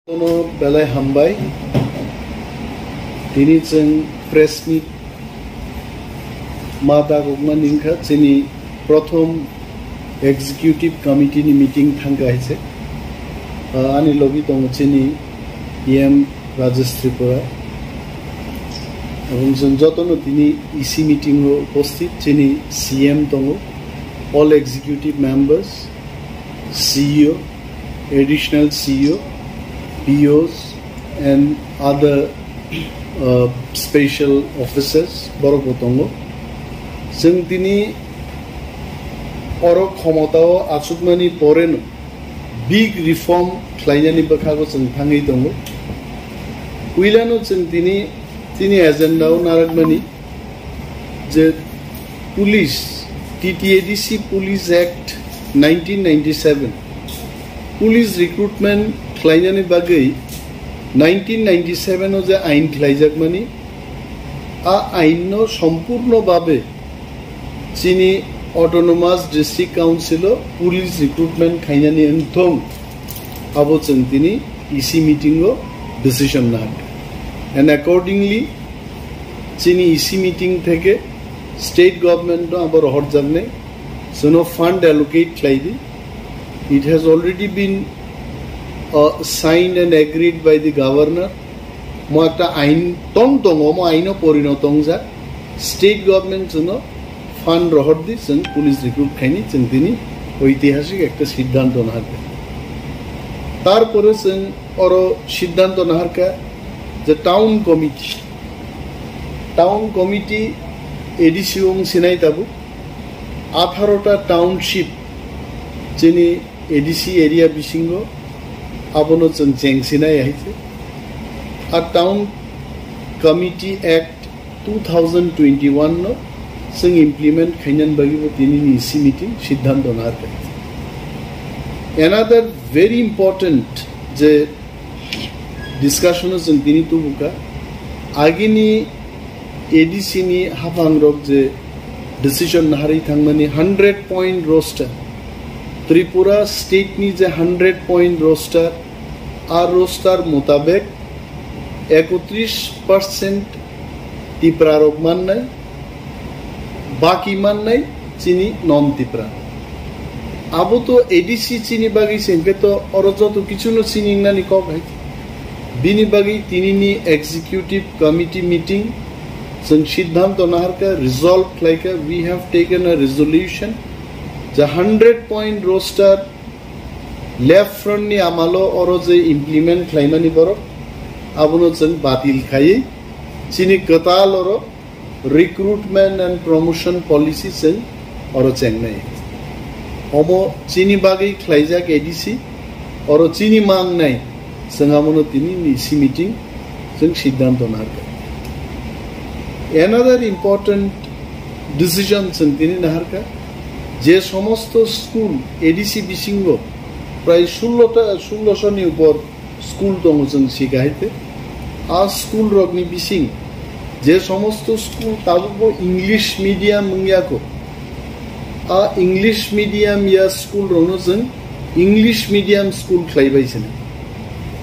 Tono belai hambai tini cheng press meet mata gogman ningkha chini prothom executive committee ni meeting thangka haise ani logi tong chini em Rajesh Tripura এবং jotono tini EC meeting ro upasthit chini CM tongo all executive members CEO additional CEO POs and other special officers borokotongo sing tini oro khomotao asukmani poreno big reform khlainani bakhago sing thangi tongo uilano sing tini agenda o naragmani je police TTAADC Police Act 1997 police recruitment khlainani bagai 1997 o je ain khlaijak mani a ain no sampurno bhabe chini autonomous district council o police recruitment khainani enthong abo chentini EC meeting o decision na and accordingly chini EC meeting theke state government no abor hot jagne sono fund allocate khlaibi it has already been signed and agreed by the governor mo ekta ain tong mo aino porinotong ja state government jono fund rohor di sing police recruit khaini sing tini oitihasik ekta siddhanto naharka tarpore sing oro siddhanto naharka je town committee ADC ong sinai tabu 18 ta township chini ADC area bisingo abono cheng sinai aise a town committee act 2021 no sing implement khainan bagibo tini EC meeting siddhanto nar another very important je discussion is tini tu buka agini ADC ni hapangrok je decision nahari thangmani 100 point roster Tripura state ni je 100 point roster R roaster মোতাবেক 31% টিপ্রারক মান নাই বাকি মান নাই চিনি নন টিপ্রা আবো তো ADC চিনি বাগি সেনকে তো অরজত কিছু ন চিনি নানি কক হয় বিনি বাগি তিনিনি এক্সিকিউটিভ কমিটি মিটিং जों सिद्धांत नाहरका resolve like we have taken a resolution the 100 point roster left front ni amalo oro je implement khlaimani boro abono chang batil khai chini kwtal oro recruitment and promotion policy chang oro chang nai omo chini bagai khlaijak ADC oro chini mang nai sangamono tini EC meeting chang siddhanto narka another important decision chang tini naharka যে সমস্ত school ADC বিসিঙ্গ প্রায় 1600 ni উপর school দংজন শিখাইতে আর school রগনি বিসিং যে সমস্ত school তাবো English medium ইয়াকো আ English medium ইয়া স্কুল রনজন ইংলিশ মিডিয়াম স্কুল খাইবাইছেন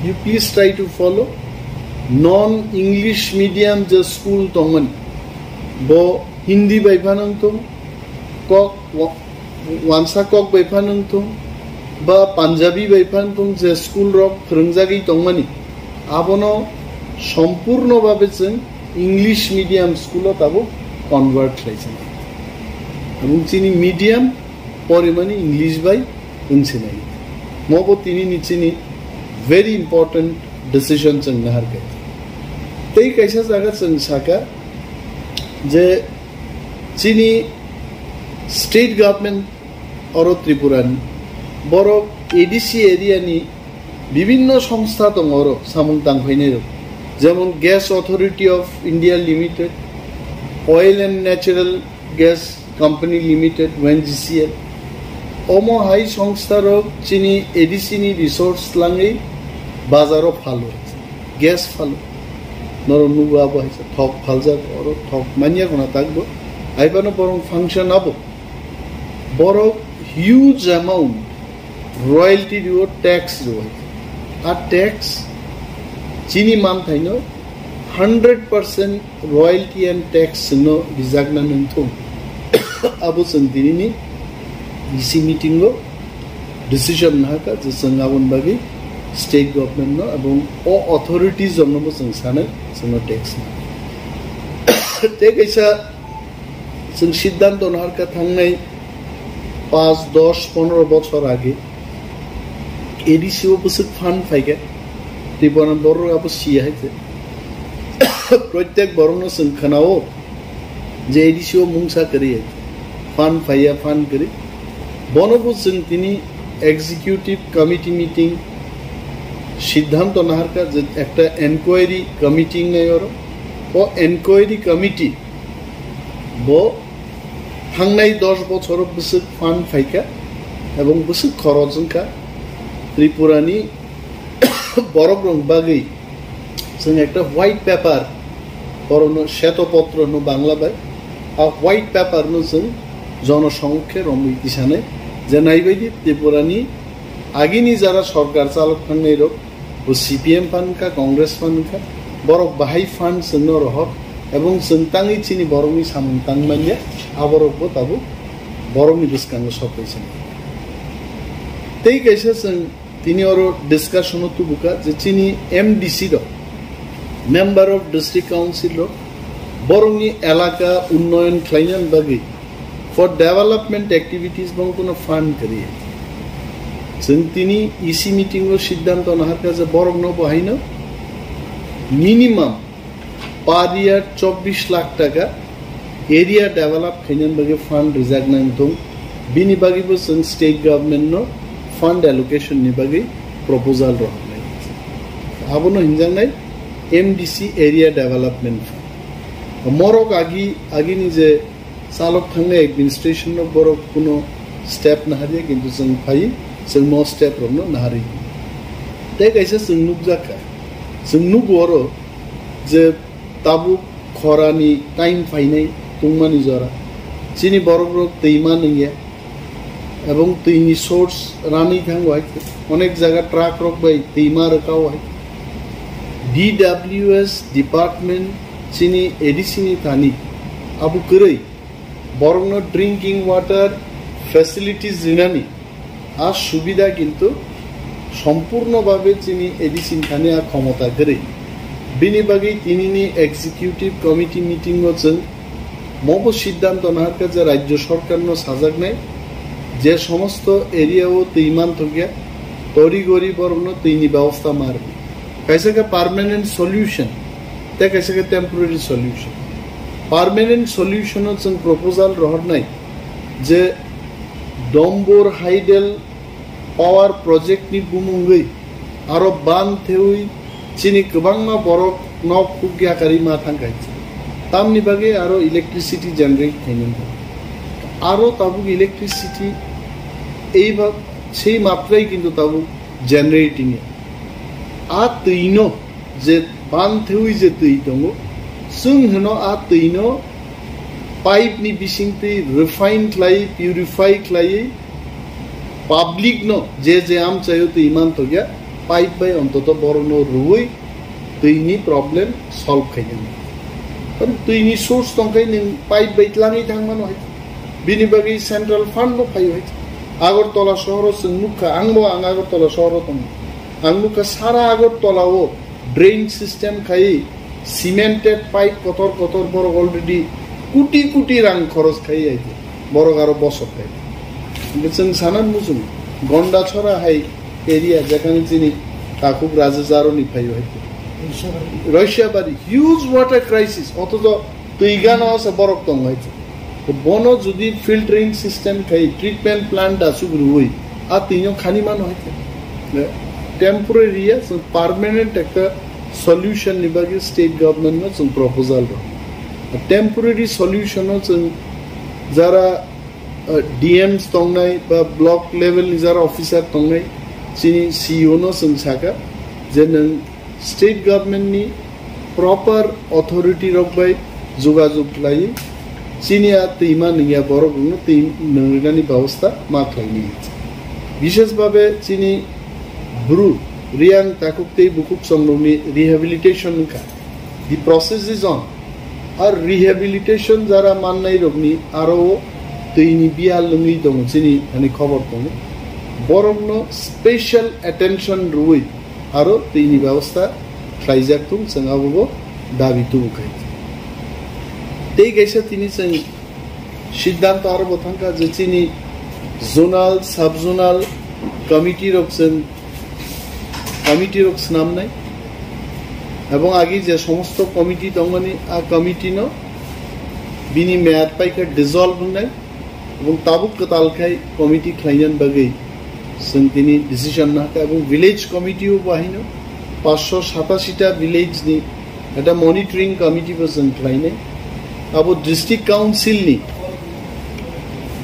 you please try to follow non English medium যে স্কুল তংমান bo hindi বাইফানংতং কক wansa kok baifanung tung ba Punjabi baifan tung je school rok phrungjagi tongmani abono sampurno bhabe cheng English medium school o tabo convert khlaichen among chini medium porimani English bai unsinai mobo tini ni chini very important decision cheng nahar kai tei kaisa jaga cheng saka je chini state government oro Tripura boro ADC area ni bibhinno সংস্থা tongoro samung tangkhainero jemon gas authority of India limited oil and natural gas company limited wngnai omo hai সংস্থা ro chini ADC ni resource langai bazaro phalo gas phalo noro nuba baisa thok phalja oro thok mania kona takbo aibano borong function abo boro huge amount royalty dio tax dio a tax chini man thaino 100% royalty and tax no rijagna nunthum abo sentini ni EC meeting go decision naka je sangawon bagi state government no abong all authorities on no sang sana sang tax na te kaisa sang siddhanto nahar ka thangnai 5 10 15 বছর আগে এডিসিও বসে fund পাইকে ত্রিপুরা বড় up সিয়া হইছে প্রত্যেক বরণ সংখ্যানাও যে এডিসিও মুংসা করি ফান্ড পাইয়া ফান্ড করি বনবুজন তিনি এক্সিকিউটিভ কমিটি মিটিং সিদ্ধান্ত নাহার কা যে একটা এনকোয়ারি কমিটি নাই ও এনকোয়ারি কমিটি বো থাংনাই 10 বছর বসে ফান্ড পাইকা এবং বসে খরচনকা ত্রিপুরানি বরফ রং বাগৈ जों একটা হোয়াইট পেপার পরনো শ্বেতপত্র নো বাংলা বাই আ হোয়াইট পেপার নো जों জনসংখ্যা রমিতিসানে যে নাইবাইদি ত্রিপুরানি আগিনি যারা সরকার চালক থাংনাই রক ও সিপিএম ফান্ডকা কংগ্রেস ফান্ডকা বরফ বাহাই ফান্ড जों রহ এবং जों তাঙ্গি চিনি বরংনি সামুং তাংমানিয়া আবরকবো তাবো বরংনি দুসকাঙ্গ সপাইছেন তেই কাইসা जों তিনি ওর ডিসকাশন তো বুকা যে চিনি এমডিসি র মেম্বার অফ ডিস্ট্রিক্ট কাউন্সিল র বরংনি এলাকা উন্নয়ন খাইনান বাগি ফর ডেভেলপমেন্ট অ্যাক্টিভিটিস বং কোনো ফান্ড করিয়ে जों তিনি ইসি মিটিং র সিদ্ধান্ত নাহার কাছে বরং ন বহাইন মিনিমাম পার ইয়ার 24 লাখ টাকা এরিয়া ডেভেলপ খাইনান বাগি ফান্ড রিজার্ভ নাম দং বিনি বাগিবো जों স্টেট গভর্নমেন্ট নো fund allocation ni bagi proposal rohnai abono hinjangnai MDC area development fund morok agi ni je salok thangne administration no borok kuno step na hariya kintu जों phai जों mo step romno na hari te kaisa जों nukjaka जों nugoro je tabu khorani time phainai tungmani jora chini borok rok teima niya এবং তিনি source রানি থাং হয় অনেক জায়গা truck rock by তেইমা রাখাও হয় ডিডব্লিউএস ডিপার্টমেন্ট চিনি এডিসিনি থানি আবু করেই বরং ড্রিঙ্কিং ওয়াটার ফ্যাসিলিটিস জিনানি আর সুবিধা কিন্তু সম্পূর্ণভাবে চিনি এডিসিন থানি আর ক্ষমতা করে বিনিবাগেই তিনি এক্সিকিউটিভ কমিটি মিটিং হচ্ছেন মব সিদ্ধান্ত নাহার কাছে রাজ্য সরকার সাজাগ নেয় যে সমস্ত এরিয়াও তেইমান থকিয়া তড়িগড়ি বরং তিনি ব্যবস্থা মারবে कैसे का परमानेंट सॉल्यूशन ते कैसे का टेम्पररी सॉल्यूशन परमानेंट सॉल्यूशन जों प्रपोजल रहरनाय जे डम्बर हाइडेल पावर प्रोजेक्ट नि बुमुंगै आरो बान थेउइ चिनि गोबांमा बरफ नक खुगियाकारि मा थांगाय तामनि बागे आरो इलेक्ट्रिसिटी जनरेट खायनो आरो ताबु इलेक्ट्रिसिटी एबा সেই মাত্রাই কিন্তু তাবু জেনারেটিং आ तैनो जे बान थेउइ जे तै दङ जों हनो आ तैनो पाइप नि बिसिं तै रिफाइन क्लाय प्यूरिफाई क्लाय पाब्लिक नो जे आम चायो तै मान तो गया पाइप बाय अंतत बरनो रुइ तैनि प्रॉब्लम सॉल्व खायनो पण तैनि सोर्स दंखाय नों पाइप बाय लाङै थांमानो हाय बिनि बागै सेंट्रल फान्ड बो फायो हाय आगरतला शहर जों मुखा आंबो आं आगरतला शहर दं आंमुखा सारा आगरतलाओ ड्रेन सिस्टेम खाई सिमेंटेड पाइप कतर कतर बर अलरेडी कोटी कोटी रां खरच खाई आइते बर गारो बसर खाई जों सानान मुजुम गंडा छरा हाई एरिया जेखाने चिनि काकुक राजजारनि फायो हाइते रशियाबारी ह्यूज वाटर क्राइसिस अथच तैगानो আছে बरफ दं हाइते बनो जुदि फिल्टरिंग सिस्टम खाई ट्रीटमेंट प्लांट आसु रुई आ तिनो खानि मानो हाइते टेम्पररी या परमानेंट एक सॉल्यूशन निबागे स्टेट गवर्नमेंट में जों प्रपोजल रो टेम्पररी सॉल्यूशन जों जरा डीएम्स तंगनाय बा ब्लॉक लेवल नि जरा ऑफिसर तंगनाय चिनि सीईओ नो जों साका जे नों स्टेट गवर्नमेंट नि प्रॉपर अथॉरिटी रखबाय जोगाजोग लायो चिनिया तैमा निया बरगनो तै नोंगानि व्यवस्था मा खायनि विशेष भाबे चिनि ब्रु riang takukte bukuk songroni rehabilitation ka the process is on R rehabilitation যারা মাননাই রগনি আরো তৈনি বিয়াল লঙ্গি দং চিনি মানে খবর দং বরং স্পেশাল অ্যাটেনশন রুই আরো তৈনি ব্যবস্থা খাইজাক তুম সঙ্গাবো দাবি তু খাই তেই গেছে তিনি সিদ্ধান্ত আরো বথাঙ্কা যে চিনি zonal sub zonal committee rocks নাম নাই এবং আগে যে সমস্ত কমিটি দংমানি আ কমিটি ন বিনি মেয়াদ পাইকা ডিজলভ নাই এবং তাবুক কতাল খাই কমিটি খাইনান বাগै जों তিনি ডিসিশন না এবং ভিলেজ কমিটিও বাহিন 587টা ভিলেজ নি এটা মনিটরিং কমিটি বসন খাইনে আবো ডিস্ট্রিক্ট কাউন্সিল নি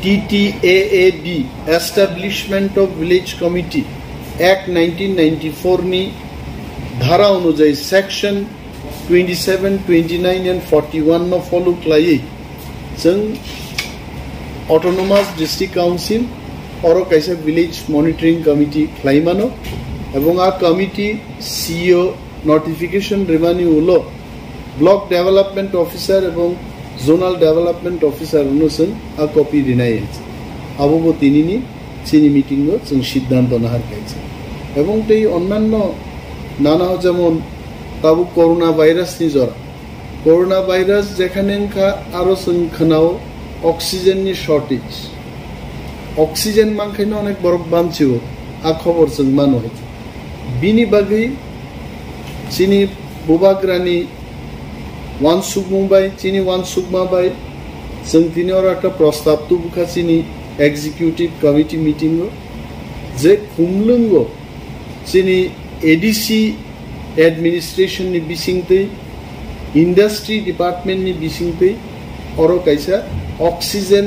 TTAAD establishment of village committee act 1994 নি ধারা অনুযায়ী সেকশন 27, 29 and 41 नो फॉलो खाई जों ऑटोनोमास डिस्ट्रिक्ट काउंसिल और कैसे विलेज मॉनिटरिंग कमिटी खाइमानो एवं आ कमिटी सीईओ नोटिफिकेशन रेवेन्यू उलो ब्लॉक डेवलपमेंट ऑफिसर एवं जोनल डेवलपमेंट ऑफिसर अनुसन आ कॉपी दिनाय आबो तिनिनि चिनि मीटिंग जों सिद्धांत नाहार खाइছে एवं तेई अन्यान्य नाना যেমন তাবু করোনা ভাইরাস নি জ্বর করোনা ভাইরাস যেখানে আরো সংখ্যাও অক্সিজেন নি শর্টেজ অক্সিজেন মানখাইনো অনেক বড় বানছিও আ খবর जों মানো হইছে বিনি বাগै চিনি বুবাগ্রানি ওয়ান সুগমুবাই চিনি ওয়ান সুগমাবাই जों তিনির একটা প্রস্তাব তো বুকা চিনি এক্সিকিউটিভ কমিটি মিটিং যে খুমলুঙ্গ চিনি ADC एडमिनिस्ट्रेशन नि बिसिंगते इंडस्ट्री डिपार्टमेंट नि बिसिंगते और कैसा oxygen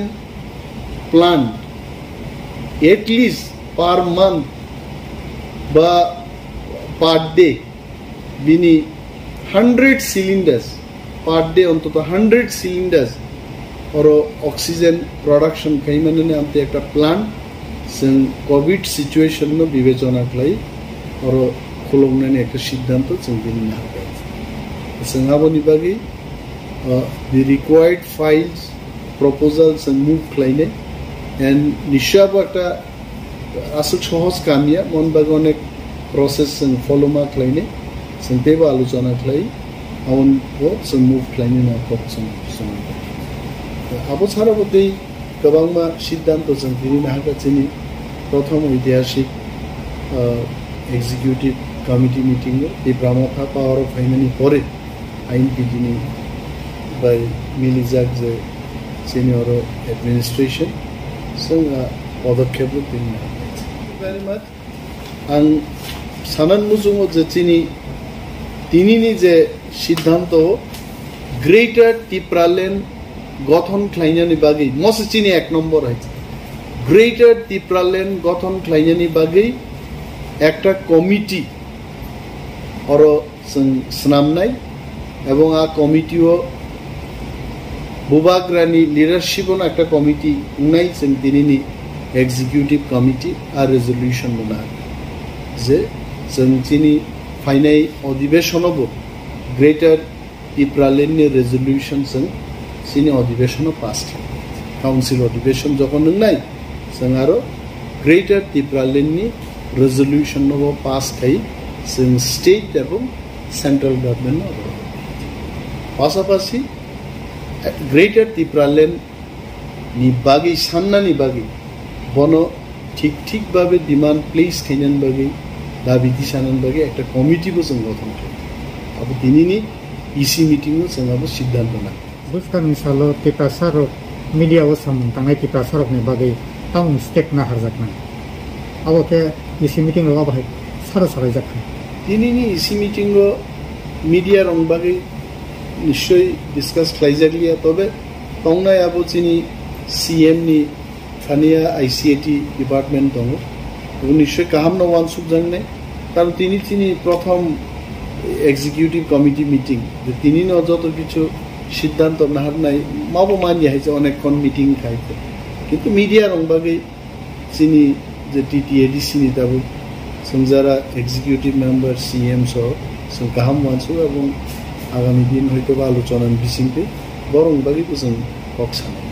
plant at least per month बा पर डे बिनी 100 सिलिंडर्स पर डे अंतत 100 सिलिंडर्स और ऑक्सीजन प्रोडक्शन खाइमाने आमते एक प्लांट जों कोविड सिचुएशन नो विवेचना खाई और खुलंगनानै एक सिद्धांत जों दिनै हाबाय जों आबोनि बागै the required files proposals and move खालायनाय and निश्चयबो একটা আসল সহজ কামিয়া মন বাগै অনেক প্রসেস जों फलोमा खालायनाय जों बेबो आलोचना खालाय आउन जों मुभ खालायनो ना जों आबो साराबो दै गोबांमा सिद्धांत जों दिनै हागासिनो प्रथम ऐतिहासिक एग्जीक्यूटिव कमिटी मीटिंग ये ब्राह्मणा पावर ऑफ फाइनानी परे आईन पीडीनी बाय मिलिजाक जे सीनियर एडमिनिस्ट्रेशन जोंहा पदक्षेप लानो वेरी मच आं सानान मुजुङो जे तिनिनि जे सिद्धांत ग्रेटर टिप्रालेन गठन खालायनायनि बागै मसे चिनि एक नम्बर आइছে ग्रेटर टिप्रालेन गठन खालायनायनि बागै একটা কমিটি और स्नामनाय एवं आ कमिटिओ बुबाग्रानी लिडारशिप एक कमिटी उन्नाय जों दिनैनि एग्जीक्यूटिव कमिटी आ रेजल्यूशन बना जे जों दिनै फाइनाय अधिवेशनावबो ग्रेटर टिप्रालेननि रेजल्यूशन जों दिनै अधिवेशनाव पास काउन्सिल अधिवेशन जखन नंनाय जों आरो ग्रेटर टिप्रालेननि रेजल्यूशन नो पास खाई जों स्टेट एवं सेंट्रल गवर्नमेंट पासापासी ग्रेटर टिप्रालेन नि बागै साननानि बागै बनो ठीक भावे डिमांड प्लेस खाइनान बागै दाबि दिसानान बागै एक कमिटी बो जों गठन खालामो अब दिनैनि इसी मीटिंग जों अब सिद्धांत ना बुस्कानि सालो टिप्रासार मीडिया वो सामung थांनाय टिप्रासार नि बागै टाउन स्टेट ना हारजाकना अब के इसी मीटिंग रो बाहाय सारा जाखा दिनैनि इसी मीटिंग मीडिया रंग बागै निश्चय डिस्कस खालायजालिया तबे तंनाय आबो चिनि सीएम नि खानिया आईसीएटी डिपार्टमेंट दङ निश्चय गाहाम न वान सुबजांनाय कारण तिनि प्रथम एग्जीक्यूटिव कमिटी मीटिंग तिनि न जत किछु सिद्धांत नाहारनाय माबो मानिया है अनेक कोन मीटिंग खायते किन्तु मीडिया रंग बागै चिनि जे टीटीएडीसी नि दाबो जों যারা এক্সিকিউটিভ মেম্বার সিএম সহ जों गाहाम मानसु এবং আগামী দিন হয়তো আলোচনার বিসিংতে বরং বাকি जों হক সানো